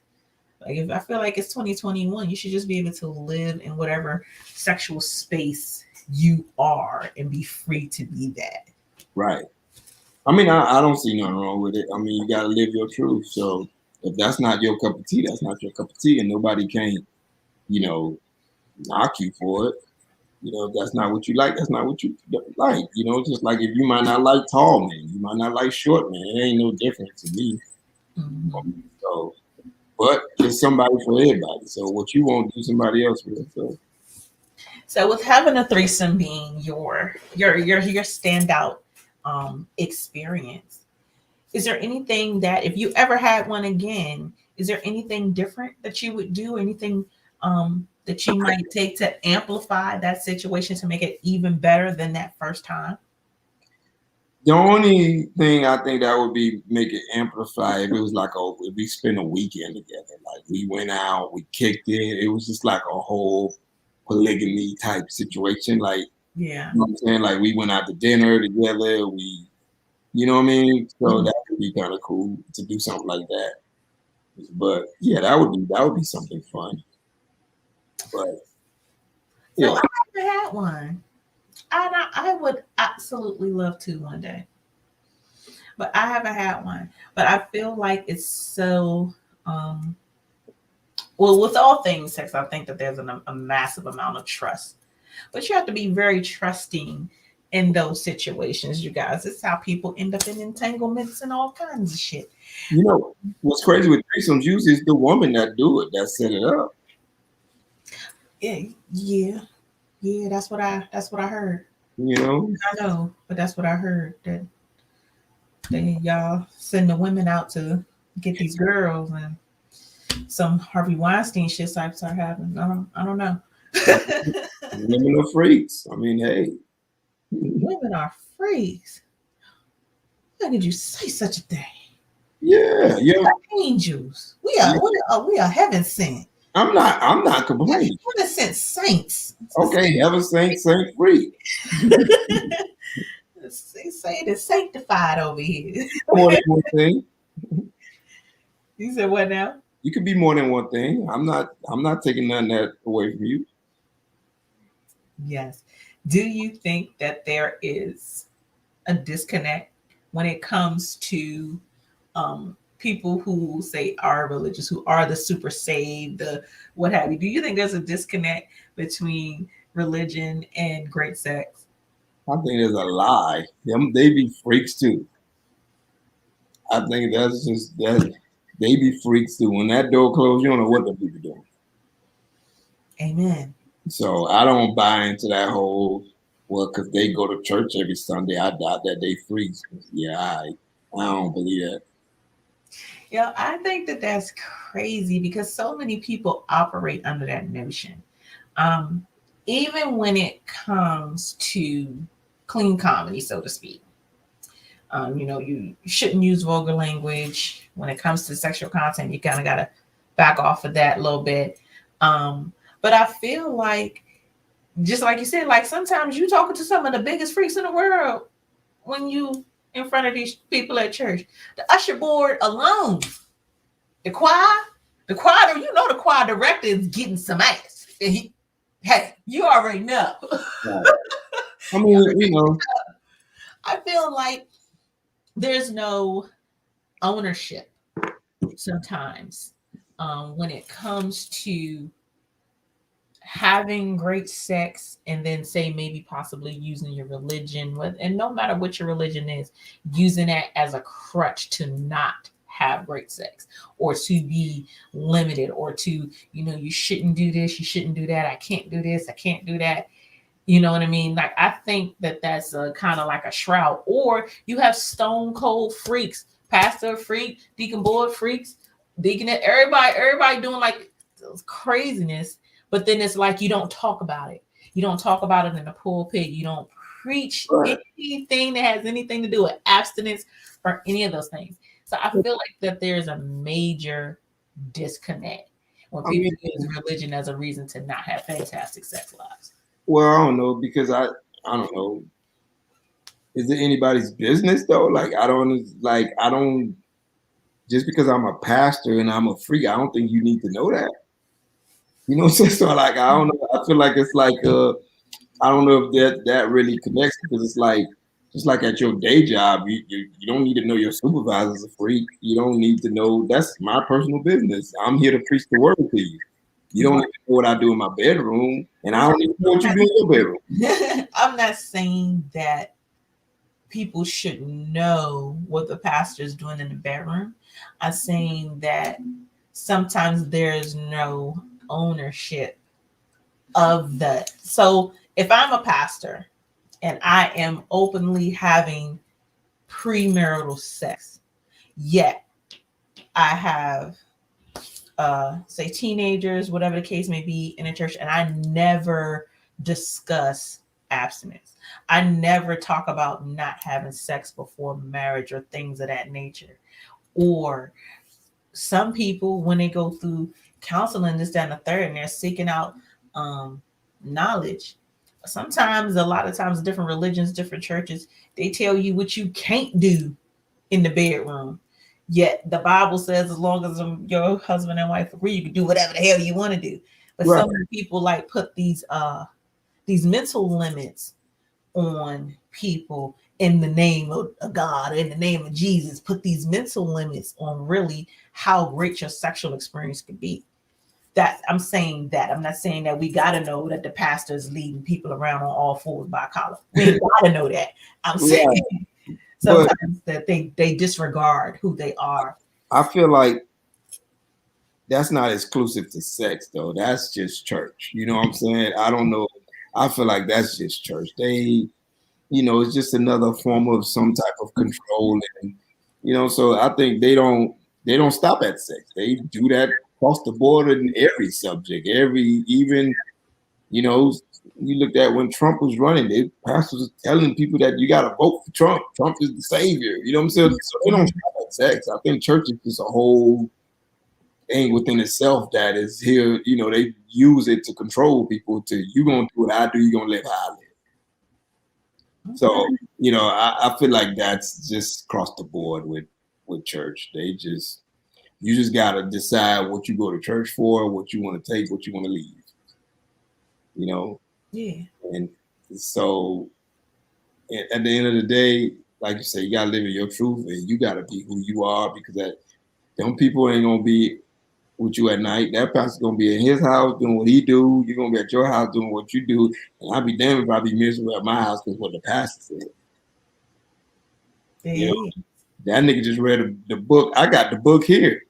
Like, if I feel like it's 2021, you should just be able to live in whatever sexual space you are and be free to be that. Right. I mean, I don't see nothing wrong with it. I mean, you got to live your truth. So if that's not your cup of tea, that's not your cup of tea, and nobody can, knock you for it. If that's not what you like, that's not what you like. Just like if you might not like tall men, you might not like short men. It ain't no difference to me. Mm-hmm. But it's somebody for everybody. So what you won't do, somebody else will. So with having a threesome being your standout experience, is there anything that if you ever had one again, is there anything different that you would do? Anything that you might take to amplify that situation to make it even better than that first time? The only thing I think that would be make it amplify if it was like if we spent a weekend together. Like we went out, we kicked it. It was just like a whole polygamy type situation. Like, yeah, you know what I'm saying? Like we went out to dinner together. We, you know what I mean? So that would be kind of cool to do something like that. But yeah, that would be something fun. But yeah. So I never had one. I would absolutely love to one day, but I haven't had one. But I feel like it's so well, with all things sex, I think that there's a massive amount of trust, but you have to be very trusting in those situations, you guys. It's how people end up in entanglements and all kinds of shit. What's crazy with threesomes usually is the woman that do it, that set it up. Yeah, that's what I heard. I know, but that's what I heard, that y'all send the women out to get these girls, and some Harvey Weinstein shit start happening. I don't know. Women are freaks. I mean, hey, women are freaks. How could you say such a thing? Yeah. Angels. We are heaven sent. I'm not complaining. Heaven sent saints. Okay, heaven saint free. They say it's sanctified over here. More than one thing. You said what now? You could be more than one thing. I'm not taking none of that away from you. Yes. Do you think that there is a disconnect when it comes to people who say are religious, who are the super saved, the what have you? Do you think there's a disconnect between religion and great sex? I think there's a lie. They be freaks too. I think that's just that they be freaks too. When that door closed, you don't know what the people doing. Amen. So I don't buy into that whole well, because they go to church every Sunday. I doubt that they freaks. Yeah, I don't believe that. Yeah, I think that that's crazy because so many people operate under that notion. Um, Even when it comes to clean comedy, so to speak. You shouldn't use vulgar language when it comes to sexual content. You kind of got to back off of that a little bit. But I feel like, just like you said, like sometimes you talking to some of the biggest freaks in the world when you in front of these people at church. The usher board alone, the choir, the choir director is getting some ass. Hey, you already know. Right. I mean, I feel like there's no ownership sometimes when it comes to having great sex and then say maybe possibly using your religion with, and no matter what your religion is, using that as a crutch to not have great sex or to be limited or to, you shouldn't do this, you shouldn't do that, I can't do this, I can't do that. You know what I mean? Like, I think that that's a kind of like a shroud. Or you have stone cold freaks, pastor freak, deacon board freaks, deaconess, everybody doing like craziness. But then it's like you don't talk about it. You don't talk about it in the pulpit. You don't preach right. anything that has anything to do with abstinence or any of those things. So I feel like that there's a major disconnect when I people mean, use religion as a reason to not have fantastic sex lives. well, I don't know because I don't know. Is it anybody's business though? I don't just because I'm a pastor and I'm a freak, I don't think you need to know that. You know what I'm saying? So like I don't know. I feel like it's like I don't know if that really connects because it's like just like at your day job, you don't need to know your supervisor's a freak. You don't need to know that's my personal business. I'm here to preach the word to you. You don't need to know what I do in my bedroom, and I don't even know what you do in your bedroom. I'm not saying that people should know what the pastor is doing in the bedroom. I'm saying that sometimes there's no ownership of that. So if I'm a pastor and I am openly having premarital sex, yet I have say teenagers, whatever the case may be, in a church, and I never discuss abstinence. I never talk about not having sex before marriage or things of that nature. Or some people, when they go through counseling, this, that, and the third, and they're seeking out um, knowledge. Sometimes, a lot of times, different religions, different churches, they tell you what you can't do in the bedroom. Yet the Bible says, as long as your husband and wife agree, you can do whatever the hell you want to do. But Right. so many people like put these mental limits on people in the name of God, in the name of Jesus. Put these mental limits on really how great your sexual experience could be. That I'm saying that I'm not saying that we got to know that the pastor is leading people around on all fours by collar. We ain't got to know that. I'm saying Right. But sometimes that they disregard who they are. I feel like that's not exclusive to sex though. That's just church. You know what I'm saying? I don't know. I feel like that's just church. It's just another form of some type of control and so I think they don't stop at sex. They do that across the board in every subject, even you know, you looked at when Trump was running, the pastors was telling people that you gotta vote for Trump. Trump is the savior. You know what I'm saying? So they don't stop at sex. I think church is just a whole thing within itself that is here, they use it to control people to you gonna do what I do, you're gonna live how I live. So, I feel like that's just across the board with church. You just gotta decide what you go to church for, what you want to take, what you want to leave. Yeah. And so at the end of the day, like you say, you gotta live in your truth and you gotta be who you are because them people ain't gonna be with you at night. That pastor's gonna be in his house doing what he do. You're gonna be at your house doing what you do. And I'd be damned if I be miserable at my house because what the pastor said. Yeah. That nigga just read the book. I got the book here.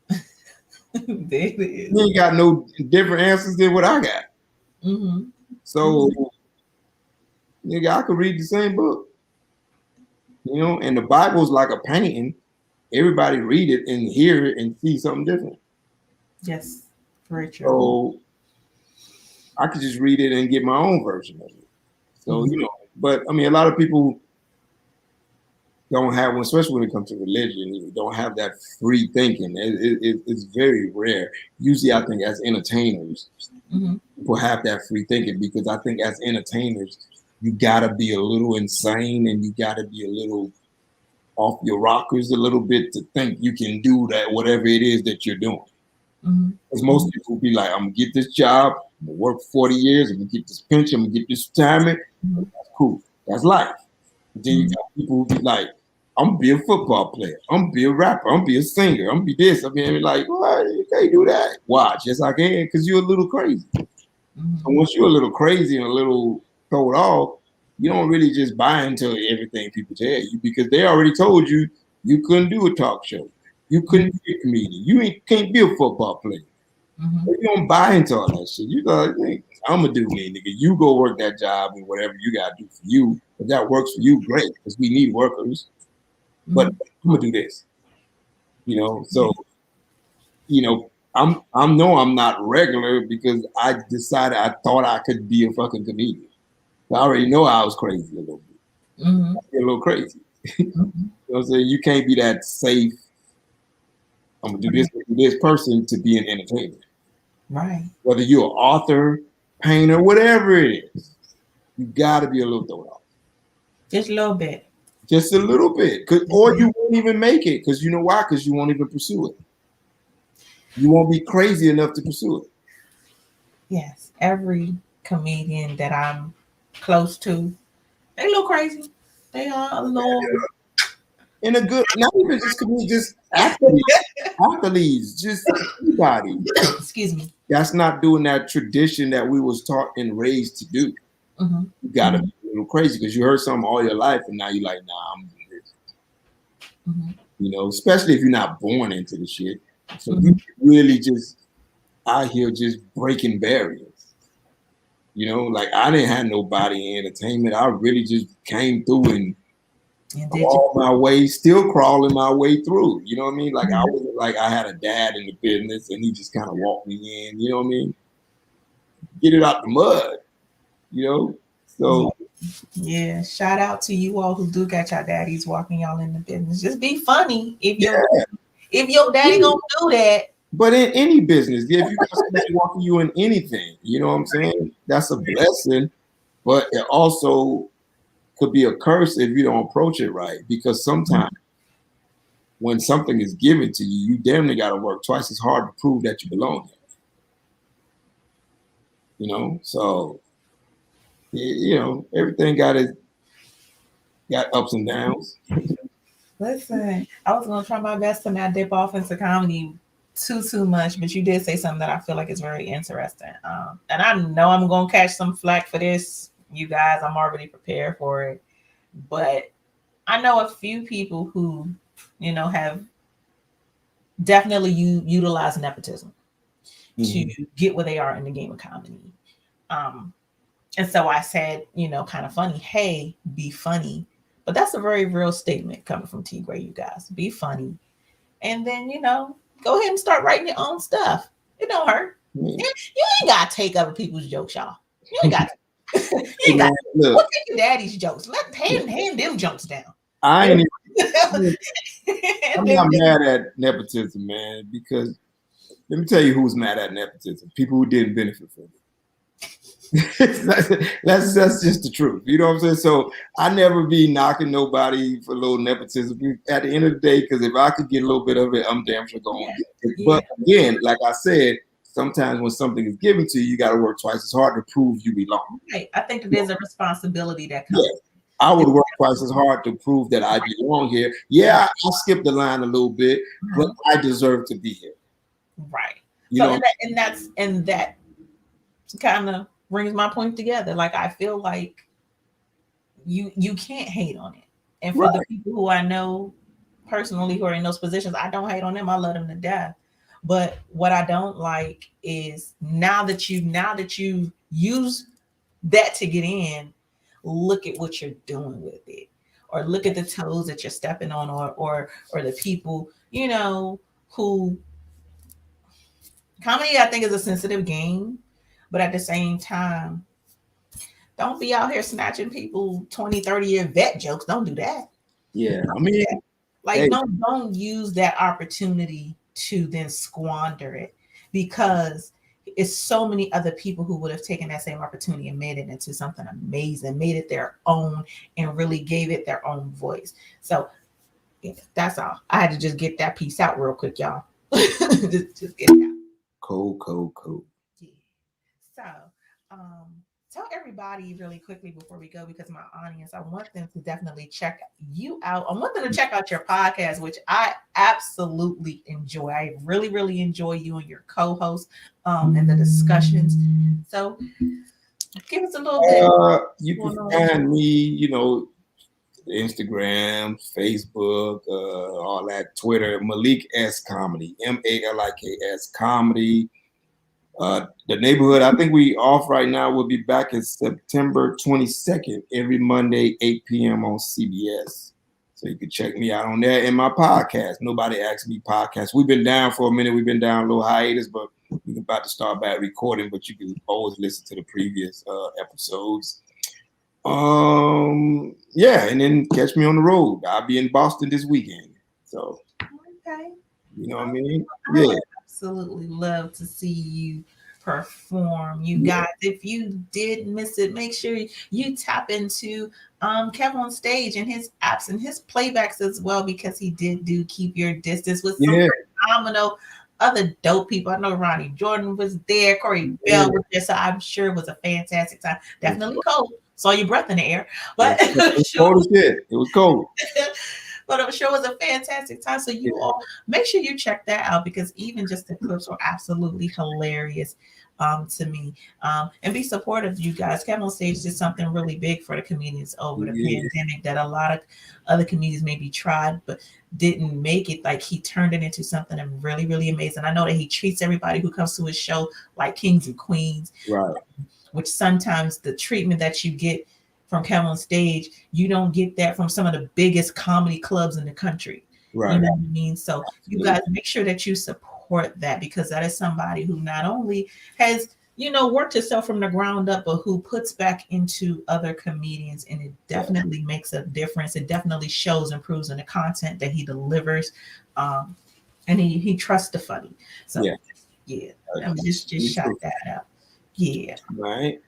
There it is. He ain't got no different answers than what I got. Mm-hmm. So, nigga, I could read the same book. You know, and the Bible's like a painting. Everybody read it and hear it and see something different. Yes, very true. So I could just read it and get my own version of it. So, you know, but I mean, a lot of people don't have, especially when it comes to religion, you don't have that free thinking. It's very rare. Usually, I think as entertainers, people have that free thinking because I think as entertainers, you gotta be a little insane and you gotta be a little off your rockers a little bit to think you can do that, whatever it is that you're doing. Because most people be like, I'm gonna get this job, I'm gonna work 40 years, I'm gonna get this pension, I'm gonna get this retirement. That's cool. That's life. But then you got people who be like, I'm gonna be a football player, I'm gonna be a rapper, I'm gonna be a singer, I'm gonna be this. I mean, like, what? You can't do that. Watch, yes, I can, because you're a little crazy. And once you're a little crazy and a little thrown off, you don't really just buy into everything people tell you because they already told you you couldn't do a talk show. You couldn't be a comedian. You can't be a football player. You don't buy into all that shit. You go, I'm gonna do me, nigga. You go work that job and whatever you gotta do for you. If that works for you, great, because we need workers. But I'm gonna do this. You know, so you know, I'm not regular because I decided I thought I could be a fucking comedian. I already know I was crazy a little bit. A little crazy. You know what I'm saying? You can't be that safe. I'm gonna do this person to be an entertainer. Right. Whether you're an author, painter, whatever it is, you gotta be a little thrown off. Just a little bit. Just a little bit. Or you won't even make it. Because you know why? Because you won't even pursue it. You won't be crazy enough to pursue it. Yes. Every comedian that I'm close to, they a little crazy. They are a little In a good, not even just comedians, just athletes, just anybody. Excuse me. That's not doing that tradition that we was taught and raised to do. You gotta be a little crazy because you heard something all your life and now you're like, nah, I'm doing this. You know, especially if you're not born into the shit. So you really just out here just breaking barriers. You know, like I didn't have nobody in entertainment. I really just came through and crawled my way, still crawling my way through. You know what I mean? Like I wasn't like I had a dad in the business and he just kind of walked me in. You know what I mean? Get it out the mud. You know, so yeah. Shout out to you all who do got your daddies walking y'all in the business. Just be funny if your daddy gonna do that. But in any business, if you got somebody walking you in anything, you know what I'm saying? That's a blessing, but it also could be a curse if you don't approach it right. Because sometimes when something is given to you, you damn near got to work twice as hard to prove that you belong there. You know, so you know everything got ups and downs. Listen, I was gonna try my best to not dip off into comedy too much, but you did say something that I feel like is very interesting. And I know I'm gonna catch some flack for this, you guys. I'm already prepared for it. But I know a few people who, you know, have definitely utilize nepotism to get where they are in the game of comedy. And so I said, you know, kind of funny, hey, be funny. But that's a very real statement coming from T Gray, you guys. Be funny. And then, you know, go ahead and start writing your own stuff. It don't hurt. You ain't got to take other people's jokes, y'all. You ain't got to. You ain't got to. We'll take your daddy's jokes. Let hand them jokes down. I'm not mad at nepotism, man, because let me tell you who's mad at nepotism. People who didn't benefit from it. that's just the truth. You know what I'm saying? So I never be knocking nobody for a little nepotism at the end of the day, because if I could get a little bit of it, I'm damn sure going to get it. But again, like I said, sometimes when something is given to you, you got to work twice as hard to prove you belong. Right. I think that there's a responsibility that comes. Yeah. I would work twice as hard to prove that I belong here. Yeah, I skipped the line a little bit, but I deserve to be here. Right. You so know? and that kind of brings my point together. Like I feel like you can't hate on it. And for the people who I know personally who are in those positions, I don't hate on them. I love them to death. But what I don't like is now that you use that to get in, look at what you're doing with it, or look at the toes that you're stepping on, or the people, who comedy, I think, is a sensitive game, but at the same time, don't be out here snatching people 20, 30-year vet jokes. Don't do that. Yeah, I mean, Like, hey, don't use that opportunity to then squander it, because it's so many other people who would have taken that same opportunity and made it into something amazing, made it their own, and really gave it their own voice. So yeah, that's all. I had to just get that piece out real quick, y'all. just get it out. cool. Yeah. So, um, tell everybody really quickly before we go, because my audience, I want them to definitely check you out. I want them to check out your podcast, which I absolutely enjoy. I really, really enjoy you and your co-host, and the discussions. So, give us a little bit. You can find me, Instagram, Facebook, all that, Twitter, Malik S Comedy, MALIKS Comedy. The neighborhood, I think we off right now. We'll be back in September 22nd, every Monday, 8 p.m. on CBS. So you can check me out on there and my podcast. Nobody asked me podcast. We've been down for a minute. We've been down a little hiatus, but we're about to start back recording. But you can always listen to the previous episodes. Yeah, and then catch me on the road. I'll be in Boston this weekend. So, Okay. you know what I mean? I Yeah. absolutely love to see you perform. You guys, if you did miss it, make sure you tap into Kevin on Stage and his apps and his playbacks as well, because he did do Keep Your Distance with some phenomenal other dope people. I know Ronnie Jordan was there, Corey Bell was there, so I'm sure it was a fantastic time. Definitely cold. Saw your breath in the air, but it was cold as shit. It was cold. But I'm sure it was a fantastic time. So you all make sure you check that out, because even just the clips were absolutely hilarious to me. And be supportive, you guys. Kevin on Stage did something really big for the comedians over the pandemic that a lot of other comedians maybe tried but didn't make it. Like, he turned it into something really, really amazing. I know that he treats everybody who comes to his show like kings and queens. Right. Which sometimes the treatment that you get from Kevin on Stage, you don't get that from some of the biggest comedy clubs in the country. Right. You know what I mean? So you guys make sure that you support that, because that is somebody who not only has, worked himself from the ground up, but who puts back into other comedians, and it definitely makes a difference. It definitely shows and proves in the content that he delivers. And he trusts the funny. So I mean, just shout that out. Yeah. Right.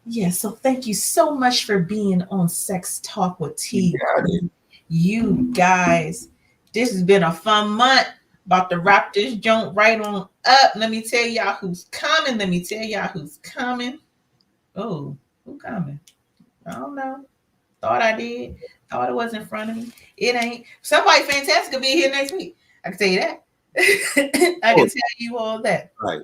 Yeah. So thank you so much for being on Sex Talk with T. You guys, this has been a fun month. About to wrap this joint right on up. Let me tell y'all who's coming. Oh, who coming? I don't know. Thought I did. Thought it was in front of me. It ain't. Somebody fantastic will be here next week. I can tell you that. I can tell you all that. Right.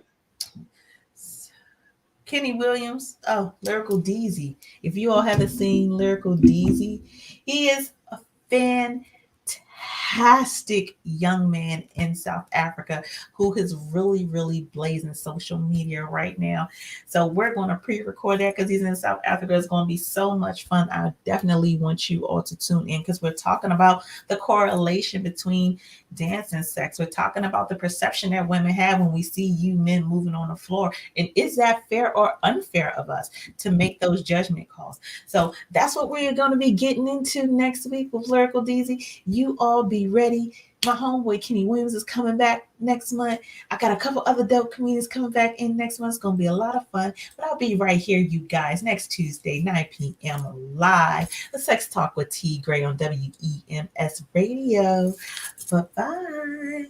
Kenny Williams. Oh, Lyrical Deezy. If you all haven't seen Lyrical Deezy, he is a fantastic young man in South Africa who is really, really blazing social media right now. So we're going to pre-record that because he's in South Africa. It's going to be so much fun. I definitely want you all to tune in, because we're talking about the correlation between dance and sex. We're talking about the perception that women have when we see you men moving on the floor. And is that fair or unfair of us to make those judgment calls? So that's what we're going to be getting into next week with Lyrical Deezy. You all be ready. My homeboy Kenny Williams is coming back next month. I got a couple other dope comedians coming back in next month. It's going to be a lot of fun. But I'll be right here, you guys, next Tuesday, 9 p.m. live. The Sex Talk with T. Gray on WEMS Radio. Bye-bye.